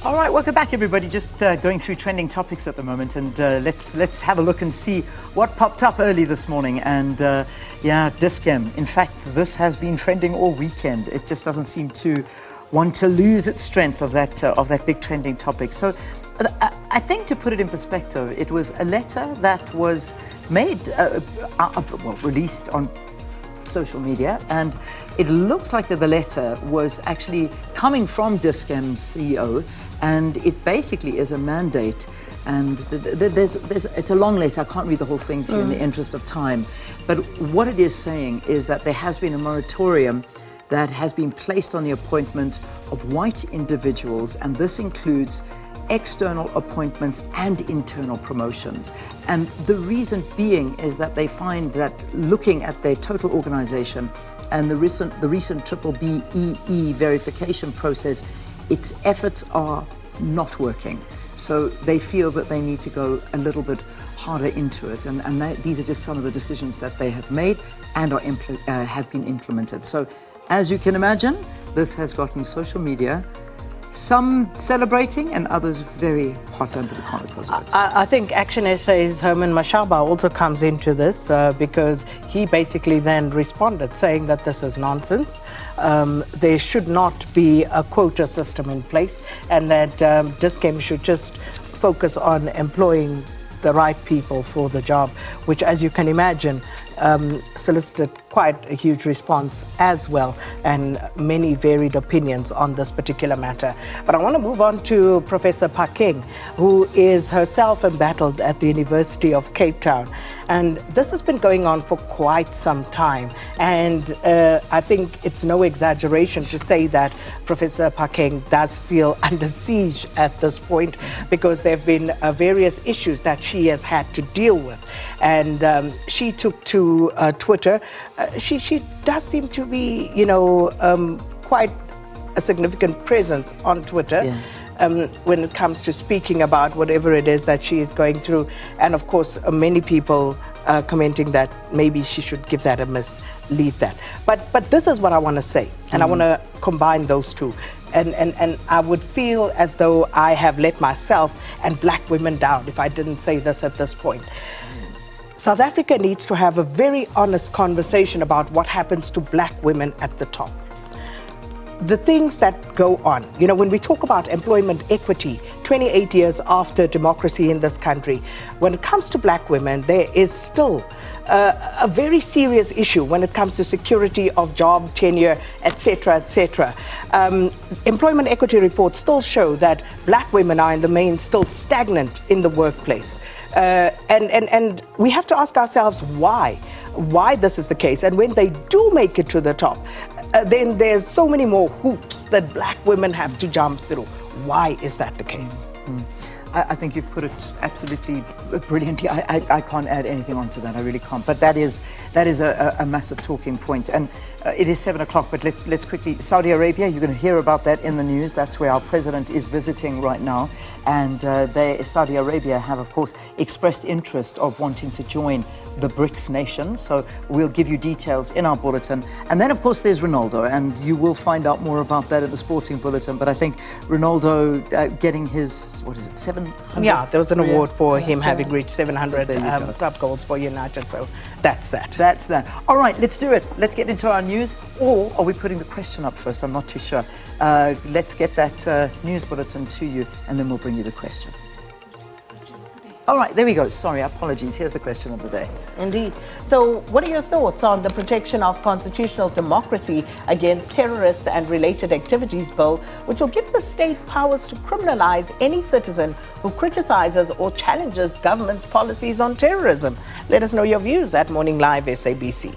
All right, welcome back, everybody. Just going through trending topics at the moment, and let's have a look and see what popped up early this morning. And yeah, Dis-Chem. In fact, this has been trending all weekend. It just doesn't seem to want to lose its strength of that big trending topic. So, I think, to put it in perspective, it was a letter that was made, released on social media, and it looks like that the letter was actually coming from Dis-Chem's CEO, and it basically is a mandate. And it's a long letter. I can't read the whole thing to you in the interest of time, but what it is saying is that there has been a moratorium that has been placed on the appointment of white individuals, and this includes external appointments and internal promotions. And the reason being is that they find that looking at their total organization and the recent BBEE verification process, its efforts are not working. So they feel that they need to go a little bit harder into it. And these are just some of the decisions that they have made and are have been implemented. So as you can imagine, this has gotten social media, some celebrating and others very hot under the collar because of it. I think Action SA's Herman Mashaba also comes into this because he basically then responded saying that this is nonsense. There should not be a quota system in place, and that Dis-Chem should just focus on employing the right people for the job, which, as you can imagine, solicited quite a huge response as well, and many varied opinions on this particular matter. But I want to move on to Professor Phakeng, who is herself embattled at the University of Cape Town. And this has been going on for quite some time. And I think it's no exaggeration to say that Professor Phakeng does feel under siege at this point, because there have been various issues that she has had to deal with. And she took to Twitter. She does seem to be, quite a significant presence on Twitter. Yeah. When it comes to speaking about whatever it is that she is going through. And of course, many people commenting that maybe she should give that a miss, leave that. But this is what I want to say, and I want to combine those two. And I would feel as though I have let myself and black women down if I didn't say this at this point. South Africa needs to have a very honest conversation about what happens to black women at the top. The things that go on, when we talk about employment equity, 28 years after democracy in this country, when it comes to black women, there is still a very serious issue when it comes to security of job, tenure, etc., etc. Employment equity reports still show that black women are in the main still stagnant in the workplace. And we have to ask ourselves why this is the case. And when they do make it to the top, then there's so many more hoops that black women have to jump through. Why is that the case? I think you've put it absolutely brilliantly. I can't add anything onto that. I really can't. But that is a massive talking point. And it is 7 o'clock. But let's quickly. Saudi Arabia. You're going to hear about that in the news. That's where our president is visiting right now. And Saudi Arabia have, of course, expressed interest of wanting to join the BRICS nations. So we'll give you details in our bulletin. And then, of course, there's Ronaldo, and you will find out more about that in the sporting bulletin. But I think Ronaldo getting his, 700? Yeah, there was an award for him having reached 700 club goals for United. So that's that. That's that. All right, let's do it. Let's get into our news. Or are we putting the question up first? I'm not too sure. Let's get that news bulletin to you, and then we'll bring you the question. All right, there we go. Sorry, apologies. Here's the question of the day. Indeed. So what are your thoughts on the Protection of Constitutional Democracy Against Terrorists and Related Activities Bill, which will give the state powers to criminalize any citizen who criticizes or challenges government's policies on terrorism? Let us know your views at Morning Live SABC.